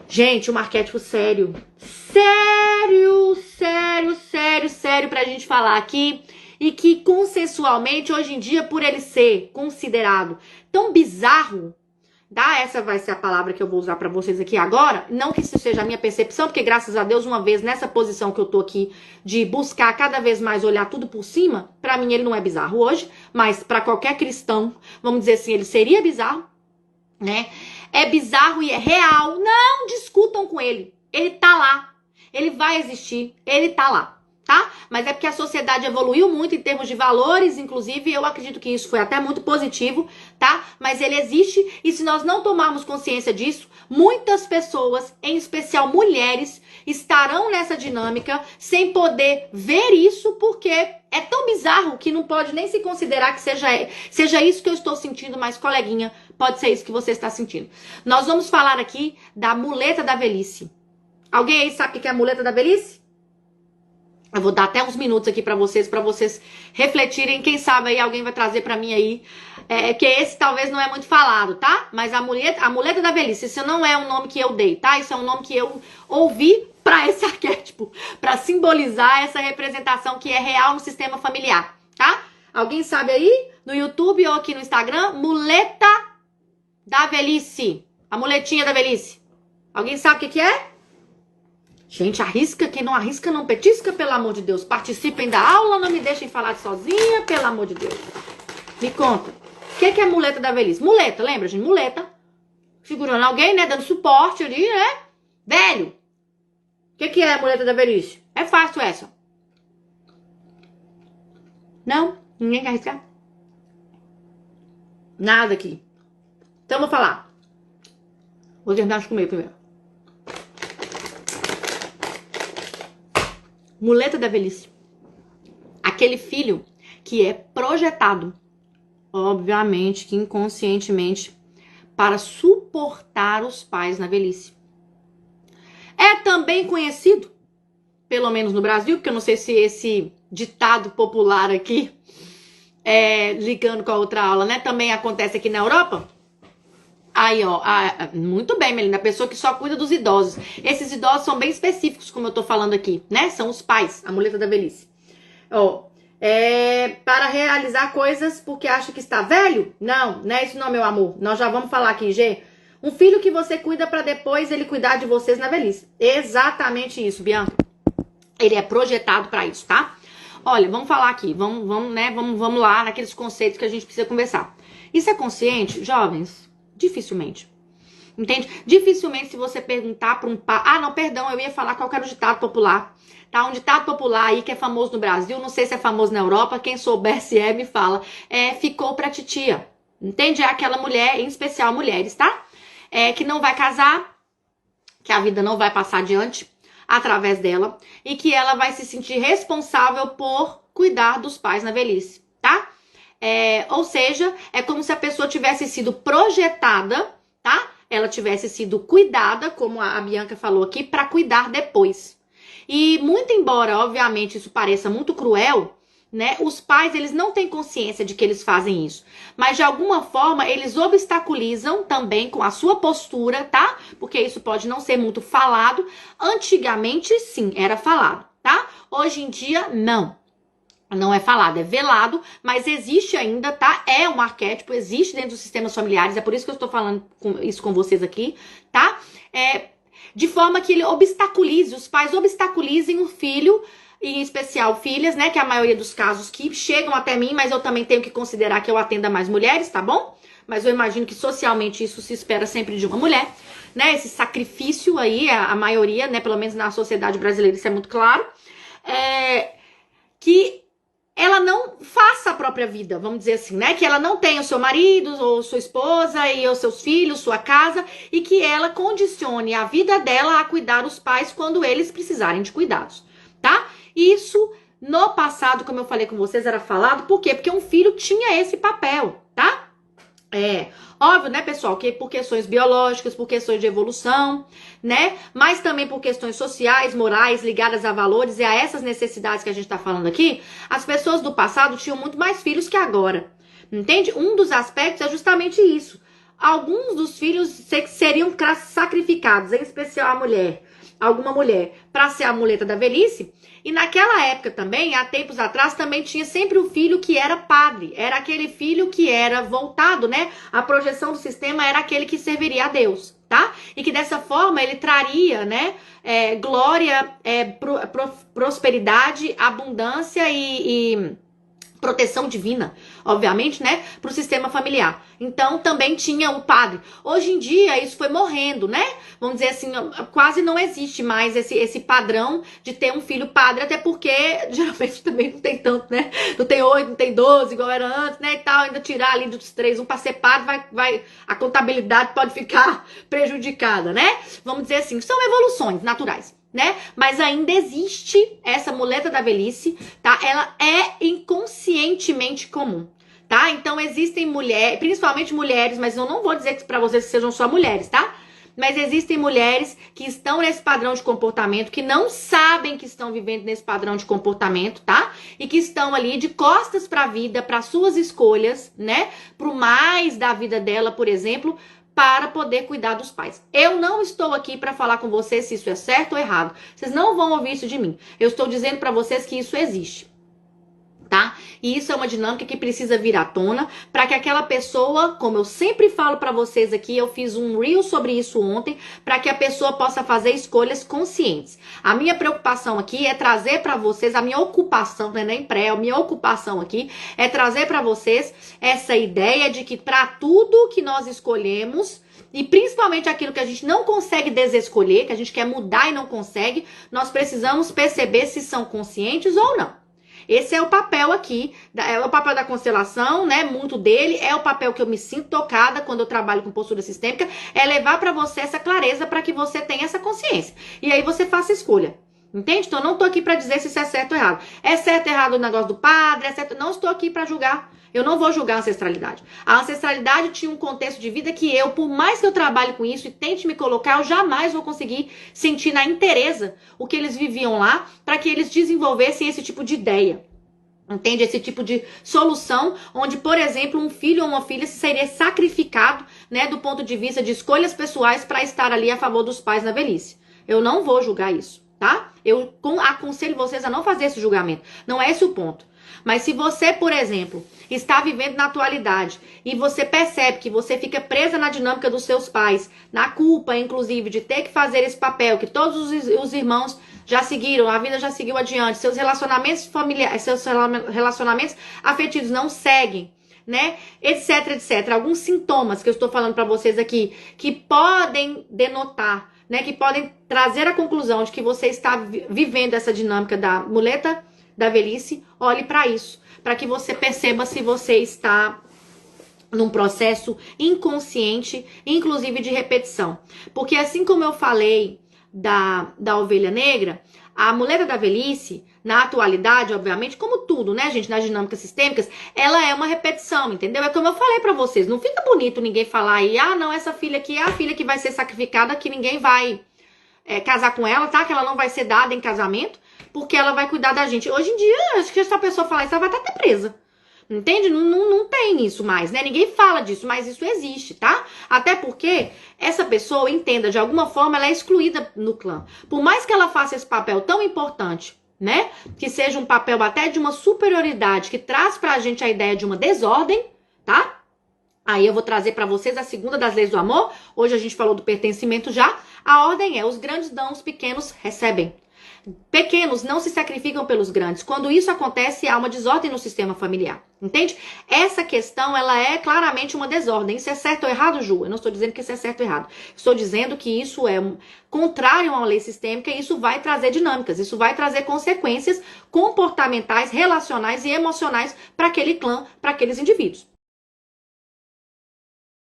Gente, um arquétipo sério. Sério, sério, sério, sério pra gente falar aqui. E que consensualmente, hoje em dia, por ele ser considerado tão bizarro, tá? Essa vai ser a palavra que eu vou usar pra vocês aqui agora. Não que isso seja a minha percepção, porque graças a Deus, uma vez nessa posição que eu tô aqui, de buscar cada vez mais olhar tudo por cima, pra mim ele não é bizarro hoje, mas pra qualquer cristão, vamos dizer assim, ele seria bizarro, né? É bizarro e é real. Não discutam com ele. Ele tá lá. Ele vai existir. Ele tá lá, tá? Mas é porque a sociedade evoluiu muito em termos de valores, inclusive eu acredito que isso foi até muito positivo, tá? Mas ele existe e se nós não tomarmos consciência disso, muitas pessoas, em especial mulheres, estarão nessa dinâmica sem poder ver isso porque é tão bizarro que não pode nem se considerar que seja isso que eu estou sentindo, mas coleguinha, pode ser isso que você está sentindo. Nós vamos falar aqui da muleta da velhice. Alguém aí sabe o que é a muleta da velhice? Eu vou dar até uns minutos aqui pra vocês refletirem. Quem sabe aí alguém vai trazer pra mim aí, que esse talvez não é muito falado, tá? Mas a muleta da velhice, isso não é um nome que eu dei, tá? Isso é um nome que eu ouvi pra esse arquétipo, pra simbolizar essa representação que é real no sistema familiar, tá? Alguém sabe aí, no YouTube ou aqui no Instagram, muleta da velhice. A muletinha da velhice. Alguém sabe o que é? Gente, arrisca, quem não arrisca não petisca, pelo amor de Deus. Participem da aula, não me deixem falar sozinha, pelo amor de Deus. Me conta. O que é muleta da velhice? Muleta, lembra, gente? Muleta. Segurando alguém, né? Dando suporte ali, né? Velho. O que é a muleta da velhice? É fácil essa. Não? Ninguém quer arriscar? Nada aqui. Então eu vou falar. Vou terminar de comer primeiro. Muleta da velhice. Aquele filho que é projetado, obviamente que inconscientemente, para suportar os pais na velhice. É também conhecido, pelo menos no Brasil, porque eu não sei se esse ditado popular aqui, ligando com a outra aula, né, também acontece aqui na Europa. Aí, ó, muito bem, Melinda, a pessoa que só cuida dos idosos. Esses idosos são bem específicos, como eu tô falando aqui, né? São os pais, a muleta da velhice. Ó, para realizar coisas porque acha que está velho? Não, não é isso não, meu amor. Nós já vamos falar aqui, Gê. Um filho que você cuida para depois ele cuidar de vocês na velhice. Exatamente isso, Bianca. Ele é projetado para isso, tá? Olha, vamos falar aqui, vamos lá naqueles conceitos que a gente precisa conversar. Isso é consciente, jovens? Dificilmente. Entende? Dificilmente se você perguntar para um pai... Ah, não, perdão, eu ia falar qual era o ditado popular. Tá? Um ditado popular aí que é famoso no Brasil, não sei se é famoso na Europa, quem souber se me fala. Ficou pra titia. Entende? É aquela mulher, em especial mulheres, tá? Que não vai casar, que a vida não vai passar adiante através dela e que ela vai se sentir responsável por cuidar dos pais na velhice, tá? Ou seja, é como se a pessoa tivesse sido projetada, tá? Ela tivesse sido cuidada, como a Bianca falou aqui, para cuidar depois. E muito embora, obviamente, isso pareça muito cruel, né? Os pais, eles não têm consciência de que eles fazem isso. Mas, de alguma forma, eles obstaculizam também com a sua postura, tá? Porque isso pode não ser muito falado. Antigamente, sim, era falado, tá? Hoje em dia, não. Não é falado, é velado, mas existe ainda, tá? É um arquétipo, existe dentro dos sistemas familiares, é por isso que eu estou falando isso com vocês aqui, tá? De forma que ele obstaculize, os pais obstaculizem o filho, em especial filhas, né? Que é a maioria dos casos que chegam até mim, mas eu também tenho que considerar que eu atenda mais mulheres, tá bom? Mas eu imagino que socialmente isso se espera sempre de uma mulher, né? Esse sacrifício aí, a maioria, né? Pelo menos na sociedade brasileira isso é muito claro. Que ela não faça a própria vida, vamos dizer assim, né? Que ela não tenha o seu marido, ou sua esposa, e os seus filhos, sua casa, e que ela condicione a vida dela a cuidar dos pais quando eles precisarem de cuidados, tá? Isso, no passado, como eu falei com vocês, era falado, por quê? Porque um filho tinha esse papel, tá? Óbvio, né, pessoal, que por questões biológicas, por questões de evolução, né, mas também por questões sociais, morais, ligadas a valores e a essas necessidades que a gente tá falando aqui, as pessoas do passado tinham muito mais filhos que agora, entende? Um dos aspectos é justamente isso. alguns dos filhos seriam sacrificados, em especial a mulher, alguma mulher, para ser a muleta da velhice. E naquela época também, há tempos atrás, também tinha sempre o filho que era padre. Era aquele filho que era voltado, né? A projeção do sistema era aquele que serviria a Deus, tá? E que dessa forma ele traria, né? Glória, prosperidade, abundância e proteção divina, obviamente, né, para o sistema familiar. Então, também tinha o padre. Hoje em dia, isso foi morrendo, né? Vamos dizer assim, quase não existe mais esse padrão de ter um filho padre, até porque, geralmente, também não tem tanto, né? Não tem 8, não tem 12, igual era antes, né, e tal. Ainda tirar ali dos 3, um para ser padre, a contabilidade pode ficar prejudicada, né? Vamos dizer assim, são evoluções naturais, né? Mas ainda existe essa muleta da velhice, tá? Ela é inconscientemente comum, tá? Então existem mulheres, principalmente mulheres, mas eu não vou dizer para vocês que sejam só mulheres, tá? Mas existem mulheres que estão nesse padrão de comportamento, que não sabem que estão vivendo nesse padrão de comportamento, tá? E que estão ali de costas para a vida, para suas escolhas, né? Pro mais da vida dela, por exemplo, para poder cuidar dos pais. Eu não estou aqui para falar com vocês se isso é certo ou errado. Vocês não vão ouvir isso de mim. Eu estou dizendo para vocês que isso existe, tá? E isso é uma dinâmica que precisa vir à tona para que aquela pessoa, como eu sempre falo para vocês aqui, eu fiz um reel sobre isso ontem, para que a pessoa possa fazer escolhas conscientes. A minha preocupação aqui é trazer para vocês, a minha ocupação, não é nem pré, a minha ocupação aqui é trazer para vocês essa ideia de que para tudo que nós escolhemos, e principalmente aquilo que a gente não consegue desescolher, que a gente quer mudar e não consegue, nós precisamos perceber se são conscientes ou não. Esse é o papel aqui, é o papel da constelação, né? Muito dele, é o papel que eu me sinto tocada quando eu trabalho com postura sistêmica, é levar para você essa clareza para que você tenha essa consciência. E aí você faça escolha. Entende? Então eu não tô aqui para dizer se isso é certo ou errado. É certo ou errado o negócio do padre, é certo, não estou aqui para julgar. Eu não vou julgar a ancestralidade. A ancestralidade tinha um contexto de vida que eu, por mais que eu trabalhe com isso e tente me colocar, eu jamais vou conseguir sentir na inteireza o que eles viviam lá para que eles desenvolvessem esse tipo de ideia. Entende? Esse tipo de solução onde, por exemplo, um filho ou uma filha seria sacrificado, né, do ponto de vista de escolhas pessoais para estar ali a favor dos pais na velhice. Eu não vou julgar isso, tá? Eu aconselho vocês a não fazer esse julgamento. Não é esse o ponto. Mas se você, por exemplo, está vivendo na atualidade e você percebe que você fica presa na dinâmica dos seus pais, na culpa, inclusive, de ter que fazer esse papel que todos os irmãos já seguiram, a vida já seguiu adiante, seus relacionamentos familiares, seus relacionamentos afetivos não seguem, né, etc, etc. Alguns sintomas que eu estou falando para vocês aqui, que podem denotar, né, que podem trazer a conclusão de que você está vivendo essa dinâmica da muleta da velhice, olhe para isso, para que você perceba se você está num processo inconsciente, inclusive de repetição. Porque assim como eu falei da ovelha negra, a muleta da velhice, na atualidade, obviamente, como tudo, né, gente, nas dinâmicas sistêmicas, ela é uma repetição, entendeu? É como eu falei pra vocês, não fica bonito ninguém falar aí, ah, não, essa filha aqui é a filha que vai ser sacrificada, que ninguém vai casar com ela, tá? Que ela não vai ser dada em casamento, porque ela vai cuidar da gente. Hoje em dia, acho que se a pessoa falar isso, ela vai estar até presa. Entende? Não tem isso mais, né? Ninguém fala disso, mas isso existe, tá? Até porque essa pessoa, entenda, de alguma forma, ela é excluída no clã. Por mais que ela faça esse papel tão importante, né? Que seja um papel até de uma superioridade, que traz pra gente a ideia de uma desordem, tá? Aí eu vou trazer pra vocês a segunda das leis do amor. Hoje a gente falou do pertencimento já. A ordem é: os grandes dão, os pequenos recebem. Pequenos não se sacrificam pelos grandes. Quando isso acontece, há uma desordem no sistema familiar. Entende? Essa questão, ela é claramente uma desordem. Isso é certo ou errado, Ju? Eu não estou dizendo que isso é certo ou errado. Estou dizendo que isso é contrário a uma lei sistêmica e isso vai trazer dinâmicas. Isso vai trazer consequências comportamentais, relacionais e emocionais para aquele clã, para aqueles indivíduos.